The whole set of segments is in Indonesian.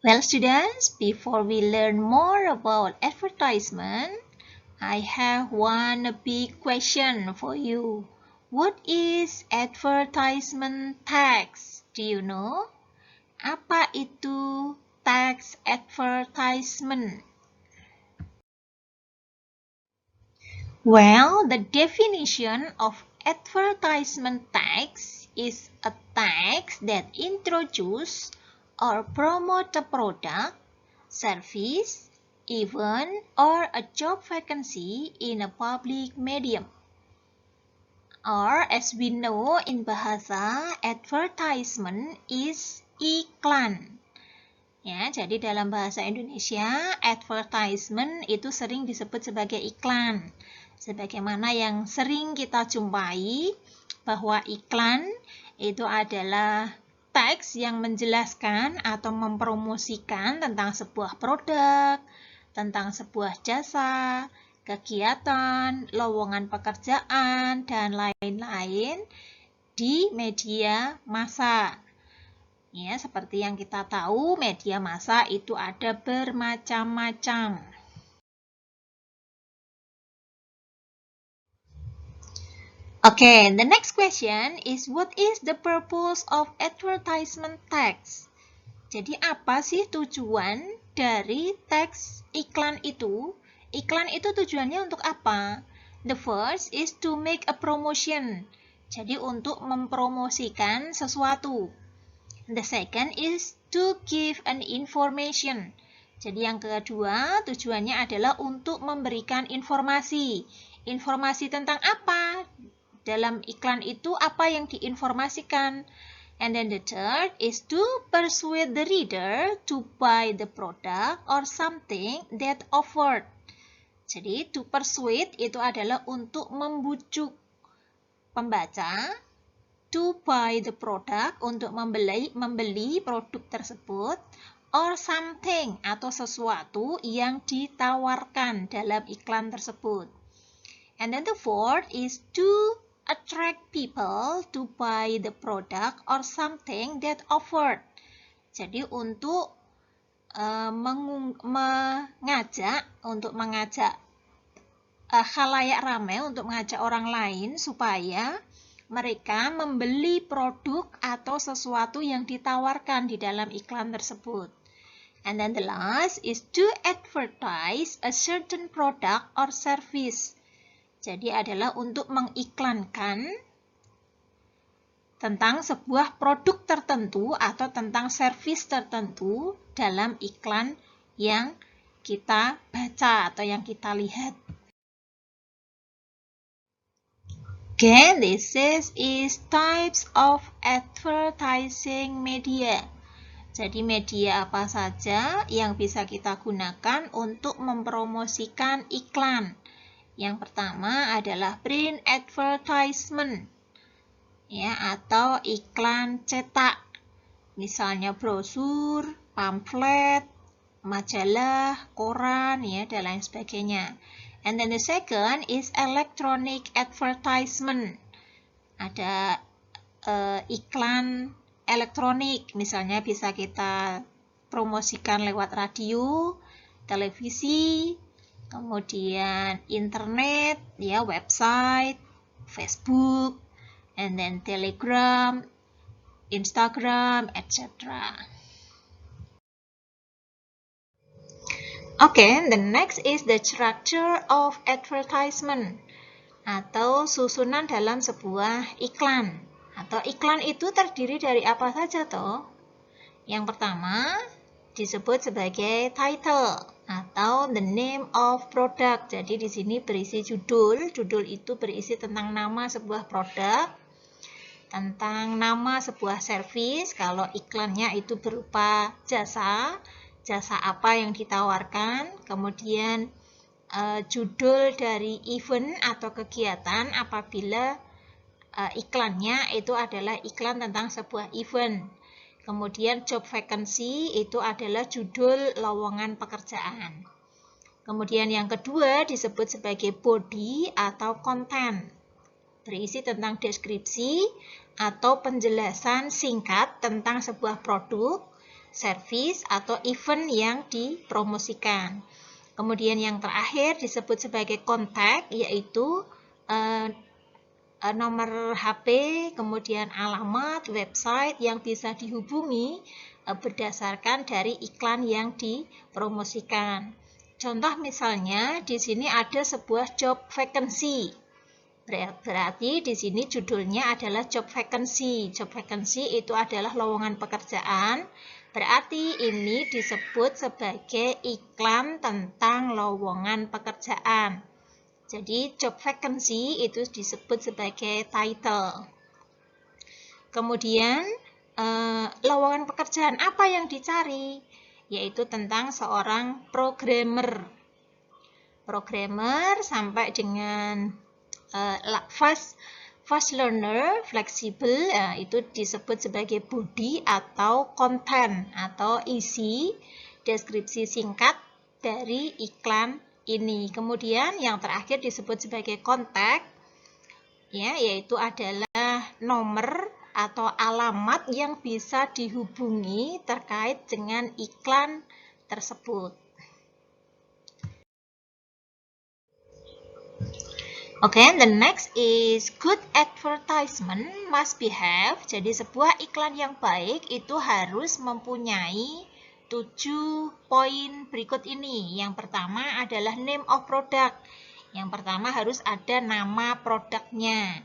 Well, students, before we learn more about advertisement, I have one big question for you. What is advertisement tax? Do you know? Apa itu tax advertisement? Well, the definition of advertisement tax is a tax that introduces or promote a product, service, event, or a job vacancy in a public medium. Or as we know in bahasa, advertisement is iklan. Ya, jadi dalam bahasa Indonesia, advertisement itu sering disebut sebagai iklan. Sebagaimana yang sering kita jumpai bahwa iklan itu adalah teks yang menjelaskan atau mempromosikan tentang sebuah produk, tentang sebuah jasa, kegiatan, lowongan pekerjaan, dan lain-lain di media massa. Ya, seperti yang kita tahu, media massa itu ada bermacam-macam. Okay, the next question is what is the purpose of advertisement tax? Jadi apa sih tujuan dari teks iklan itu? Iklan itu tujuannya untuk apa? The first is to make a promotion. Jadi untuk mempromosikan sesuatu. The second is to give an information. Jadi yang kedua tujuannya adalah untuk memberikan informasi. Informasi tentang apa? Dalam iklan itu apa yang diinformasikan? And then the third is to persuade the reader to buy the product or something that offered. Jadi to persuade itu adalah untuk membujuk pembaca to buy the product, untuk membeli produk tersebut, or something atau sesuatu yang ditawarkan dalam iklan tersebut. And then the fourth is to attract people to buy the product or something that offered. Jadi untuk mengajak khalayak ramai, untuk mengajak orang lain supaya mereka membeli produk atau sesuatu yang ditawarkan di dalam iklan tersebut. And then the last is to advertise a certain product or service. Jadi adalah untuk mengiklankan tentang sebuah produk tertentu atau tentang service tertentu dalam iklan yang kita baca atau yang kita lihat. Okay, this is types of advertising media. Jadi media apa saja yang bisa kita gunakan untuk mempromosikan iklan? Yang pertama adalah print advertisement, ya, atau iklan cetak. Misalnya brosur, pamflet, majalah, koran, ya, dan lain sebagainya. And then the second is electronic advertisement. Ada iklan elektronik, misalnya bisa kita promosikan lewat radio, televisi, kemudian internet, ya, website, Facebook, and then Telegram, Instagram, etc. Okay, the next is the structure of advertisement atau susunan dalam sebuah iklan. Atau iklan itu terdiri dari apa saja toh? Yang pertama disebut sebagai title atau the name of product. Jadi di sini berisi judul. Judul itu berisi tentang nama sebuah produk, tentang nama sebuah service. Kalau iklannya itu berupa jasa apa yang ditawarkan, kemudian judul dari event atau kegiatan apabila iklannya itu adalah iklan tentang sebuah event. Kemudian job vacancy itu adalah judul lowongan pekerjaan. Kemudian yang kedua disebut sebagai body atau content, berisi tentang deskripsi atau penjelasan singkat tentang sebuah produk, service atau event yang dipromosikan. Kemudian yang terakhir disebut sebagai kontak, yaitu nomor HP, kemudian alamat, website yang bisa dihubungi berdasarkan dari iklan yang dipromosikan. Contoh misalnya di sini ada sebuah job vacancy. Berarti di sini judulnya adalah job vacancy. Job vacancy itu adalah lowongan pekerjaan. Berarti ini disebut sebagai iklan tentang lowongan pekerjaan. Jadi job vacancy itu disebut sebagai title. Kemudian lowongan pekerjaan apa yang dicari? Yaitu tentang seorang programmer. Programmer sampai dengan fast learner, fleksibel, itu disebut sebagai body atau content atau isi deskripsi singkat dari iklan ini. Kemudian yang terakhir disebut sebagai kontak, ya, yaitu adalah nomor atau alamat yang bisa dihubungi terkait dengan iklan tersebut. Okay, the next is good advertisement must behave. Jadi sebuah iklan yang baik itu harus mempunyai 7 poin berikut ini. Yang pertama adalah name of product. Yang pertama harus ada nama produknya.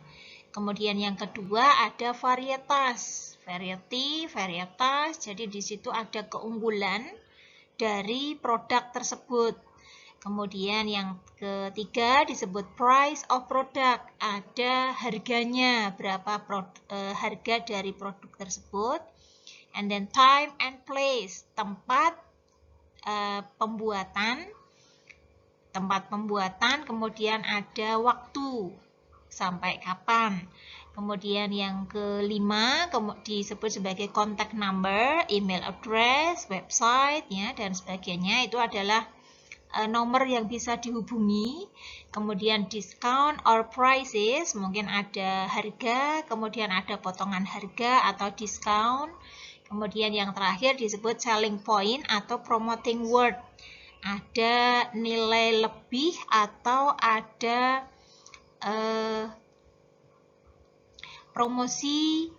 Kemudian yang kedua ada varietas. Variety, varietas. Jadi di situ ada keunggulan dari produk tersebut. Kemudian yang ketiga disebut price of product. Ada harganya, berapa harga dari produk tersebut. And then time and place, tempat pembuatan, kemudian ada waktu, sampai kapan. Kemudian yang kelima disebut sebagai contact number, email address, website, ya, dan sebagainya. Itu adalah nomor yang bisa dihubungi. Kemudian discount or prices, mungkin ada harga, kemudian ada potongan harga atau discount. Kemudian yang terakhir disebut selling point atau promoting word. Ada nilai lebih atau ada promosi,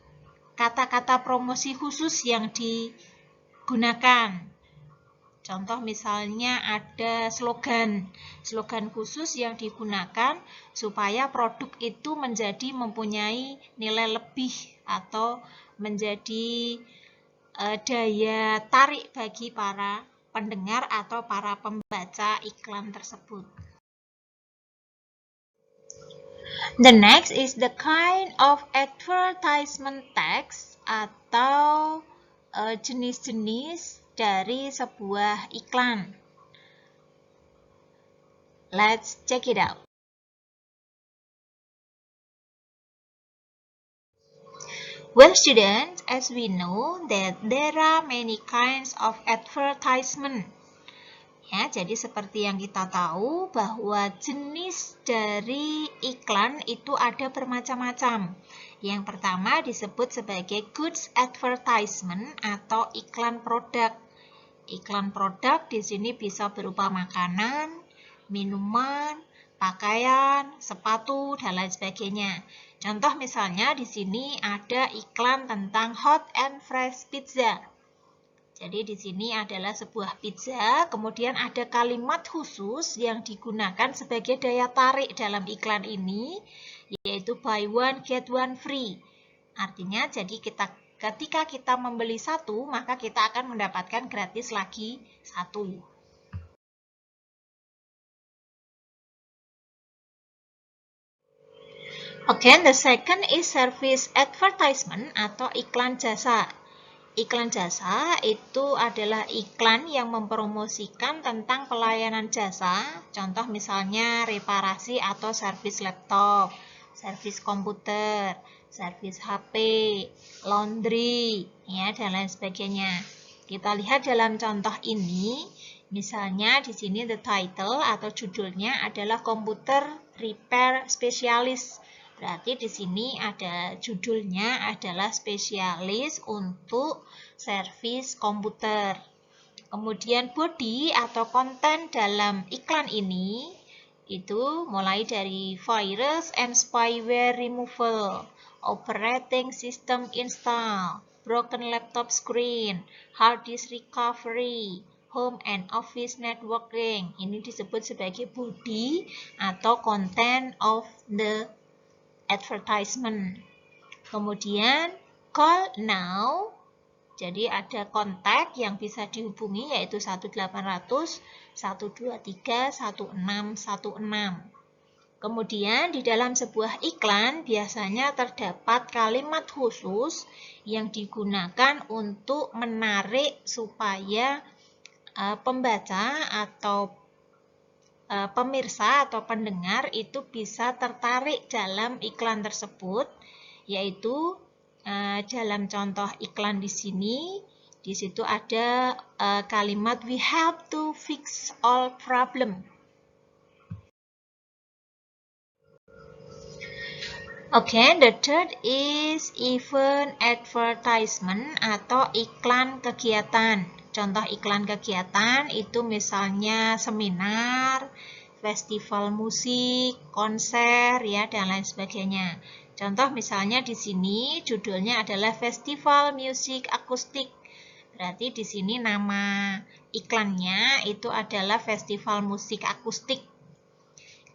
kata-kata promosi khusus yang digunakan. Contoh misalnya ada slogan khusus yang digunakan supaya produk itu mempunyai nilai lebih atau menjadi daya tarik bagi para pendengar atau para pembaca iklan tersebut. The next is the kind of advertisement text atau jenis-jenis dari sebuah iklan. Let's check it out. Well, students, as we know that there are many kinds of advertisement. Ya, jadi seperti yang kita tahu bahwa jenis dari iklan itu ada bermacam-macam. Yang pertama disebut sebagai goods advertisement atau iklan produk. Iklan produk di sini bisa berupa makanan, minuman, pakaian, sepatu, dan lain sebagainya. Contoh misalnya di sini ada iklan tentang hot and fresh pizza. Jadi di sini adalah sebuah pizza, kemudian ada kalimat khusus yang digunakan sebagai daya tarik dalam iklan ini, yaitu buy one get one free. Artinya jadi ketika kita membeli satu, maka kita akan mendapatkan gratis lagi satu. Okay, the second is service advertisement atau iklan jasa. Iklan jasa itu adalah iklan yang mempromosikan tentang pelayanan jasa. Contoh misalnya reparasi atau servis laptop, servis komputer, servis HP, laundry, ya, dan lain sebagainya. Kita lihat dalam contoh ini, misalnya di sini the title atau judulnya adalah komputer repair specialist. Berarti di sini ada judulnya adalah spesialis untuk servis komputer. Kemudian body atau konten dalam iklan ini itu mulai dari virus and spyware removal, operating system install, broken laptop screen, hard disk recovery, home and office networking. Ini disebut sebagai body atau content of the advertisement. Kemudian call now. Jadi ada kontak yang bisa dihubungi yaitu 1800 123 1616. Kemudian di dalam sebuah iklan biasanya terdapat kalimat khusus yang digunakan untuk menarik supaya pembaca atau pemirsa atau pendengar itu bisa tertarik dalam iklan tersebut, yaitu dalam contoh iklan di situ ada kalimat we help to fix all problem. Okay, the third is event advertisement atau iklan kegiatan. Contoh iklan kegiatan itu misalnya seminar, festival musik, konser, ya, dan lain sebagainya. Contoh misalnya di sini judulnya adalah Festival Musik Akustik. Berarti di sini nama iklannya itu adalah Festival Musik Akustik.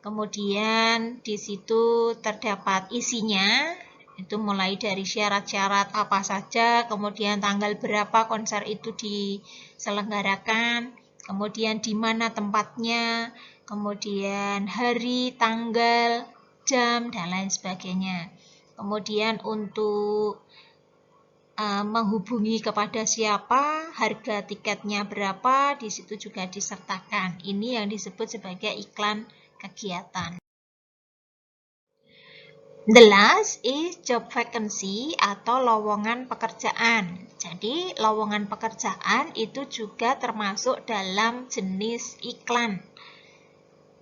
Kemudian di situ terdapat isinya, itu mulai dari syarat-syarat apa saja, kemudian tanggal berapa konser itu diselenggarakan, kemudian di mana tempatnya, kemudian hari, tanggal, jam, dan lain sebagainya. Kemudian untuk menghubungi kepada siapa, harga tiketnya berapa, di situ juga disertakan. Ini yang disebut sebagai iklan kegiatan. The last is job vacancy atau lowongan pekerjaan. Jadi lowongan pekerjaan itu juga termasuk dalam jenis iklan.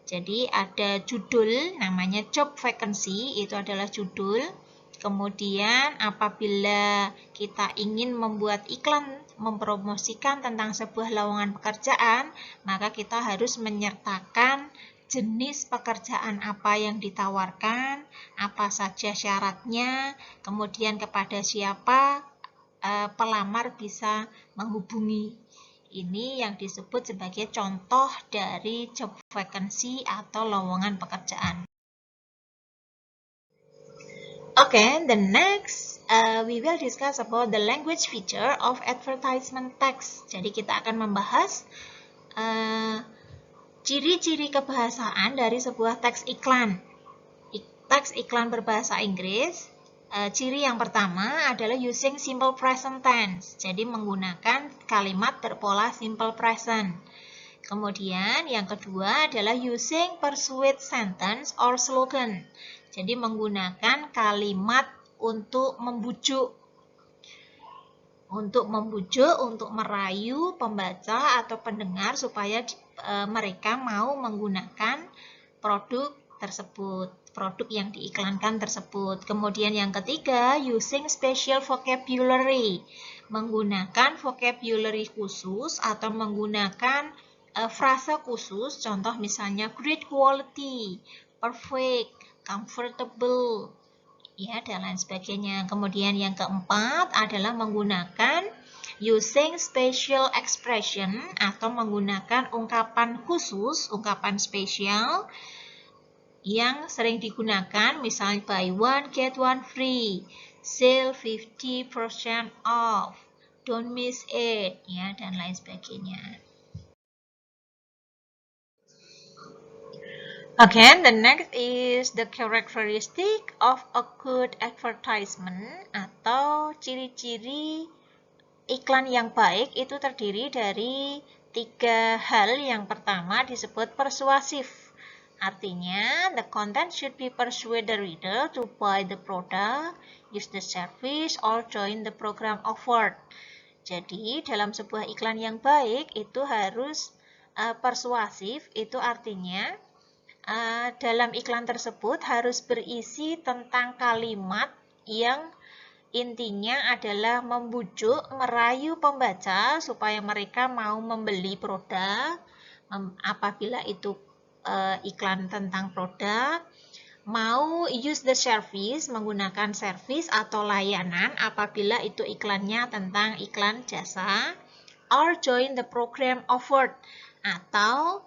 Jadi ada judul namanya job vacancy, itu adalah judul. Kemudian apabila kita ingin membuat iklan mempromosikan tentang sebuah lowongan pekerjaan, maka kita harus menyertakan jenis pekerjaan apa yang ditawarkan, apa saja syaratnya, kemudian kepada siapa pelamar bisa menghubungi. Ini yang disebut sebagai contoh dari job vacancy atau lowongan pekerjaan. Okay, the next we will discuss about the language feature of advertisement text. Jadi kita akan membahas ciri-ciri kebahasaan dari sebuah teks iklan. Teks iklan berbahasa Inggris, ciri yang pertama adalah using simple present tense. Jadi menggunakan kalimat berpola simple present. Kemudian yang kedua adalah using persuade sentence or slogan. Jadi menggunakan kalimat untuk membujuk. Untuk merayu pembaca atau pendengar supaya mereka mau menggunakan produk tersebut, produk yang diiklankan tersebut. Kemudian yang ketiga, using special vocabulary, menggunakan vocabulary khusus atau menggunakan frasa khusus, contoh misalnya great quality, perfect, comfortable, ya, dan lain sebagainya. Kemudian yang keempat adalah menggunakan using special expression atau menggunakan ungkapan khusus, ungkapan spesial yang sering digunakan, misalnya buy one get one free, sale 50% off, don't miss it, ya, dan lain sebagainya. Okay, the next is the characteristic of a good advertisement atau ciri-ciri iklan yang baik itu terdiri dari 3 hal. Yang pertama disebut persuasif. Artinya, the content should be persuade the reader to buy the product, use the service, or join the program offered. Jadi, dalam sebuah iklan yang baik itu harus persuasif, itu artinya dalam iklan tersebut harus berisi tentang kalimat yang intinya adalah membujuk, merayu pembaca supaya mereka mau membeli produk apabila itu iklan tentang produk, mau use the service, menggunakan service atau layanan apabila itu iklannya tentang iklan jasa, or join the program offered, atau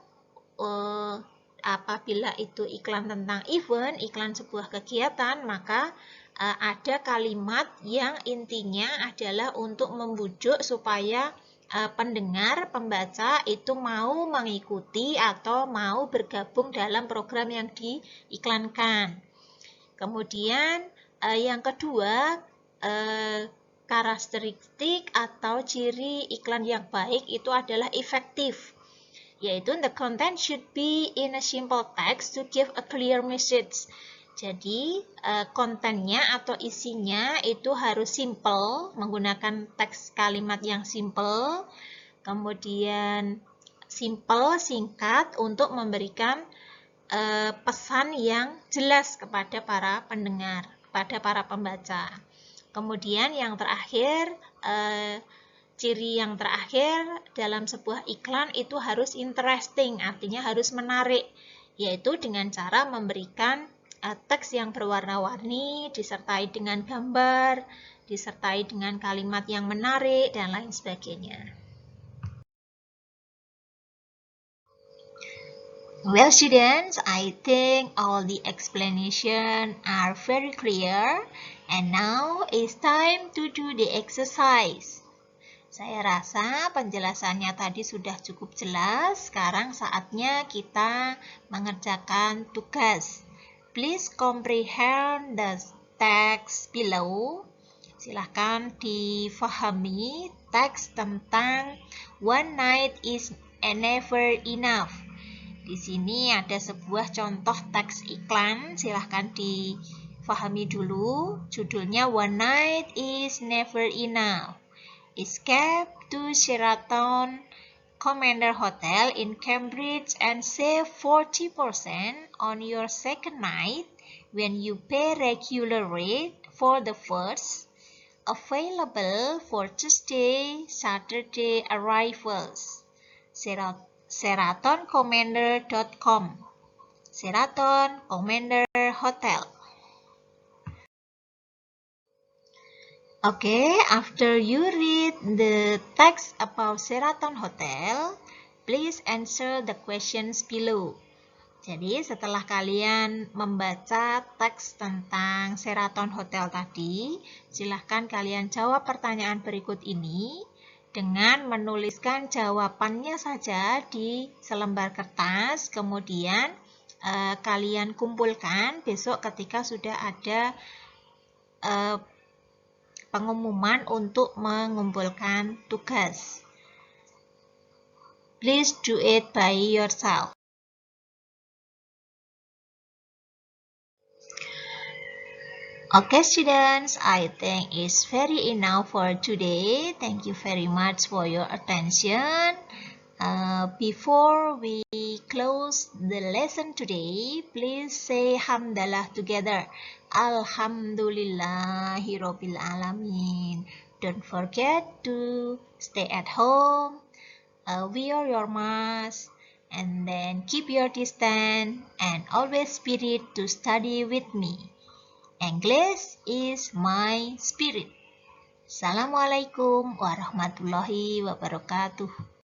apabila itu iklan tentang event, iklan sebuah kegiatan, maka ada kalimat yang intinya adalah untuk membujuk supaya pendengar, pembaca itu mau mengikuti atau mau bergabung dalam program yang diiklankan. Kemudian yang kedua, karakteristik atau ciri iklan yang baik itu adalah efektif, yaitu the content should be in a simple text to give a clear message. Jadi kontennya atau isinya itu harus simple, menggunakan teks kalimat yang simple, kemudian simple, singkat untuk memberikan pesan yang jelas kepada para pendengar, kepada para pembaca. Kemudian yang terakhir, ciri yang terakhir dalam sebuah iklan itu harus interesting, artinya harus menarik, yaitu dengan cara memberikan teks yang berwarna-warni, disertai dengan gambar, disertai dengan kalimat yang menarik, dan lain sebagainya. Well, students, I think all the explanation are very clear, and now it's time to do the exercise. Saya rasa penjelasannya tadi sudah cukup jelas. Sekarang saatnya kita mengerjakan tugas. Please comprehend the text below. Silahkan difahami teks tentang one night is never enough. Di sini ada sebuah contoh teks iklan. Silahkan difahami dulu. Judulnya One Night is Never Enough. Escape to Sheraton Commander Hotel in Cambridge and save 40% on your second night when you pay regular rate for the first. Available for Tuesday, Saturday arrivals. SheratonCommander.com. Sheraton Commander Hotel. Okay, after you read the text about Sheraton Hotel, please answer the questions below. Jadi setelah kalian membaca teks tentang Sheraton Hotel tadi, silahkan kalian jawab pertanyaan berikut ini dengan menuliskan jawabannya saja di selembar kertas, kemudian kalian kumpulkan besok ketika sudah ada pengumuman untuk mengumpulkan tugas. Please do it by yourself. Okay, students, I think it's very enough for today. Thank you very much for your attention. Before we close the lesson today, please say hamdalah together. Alhamdulillahirabbil alamin. Don't forget to stay at home, wear your mask, and then keep your distance, and always spirit to study with me. English is my spirit. Assalamualaikum warahmatullahi wabarakatuh.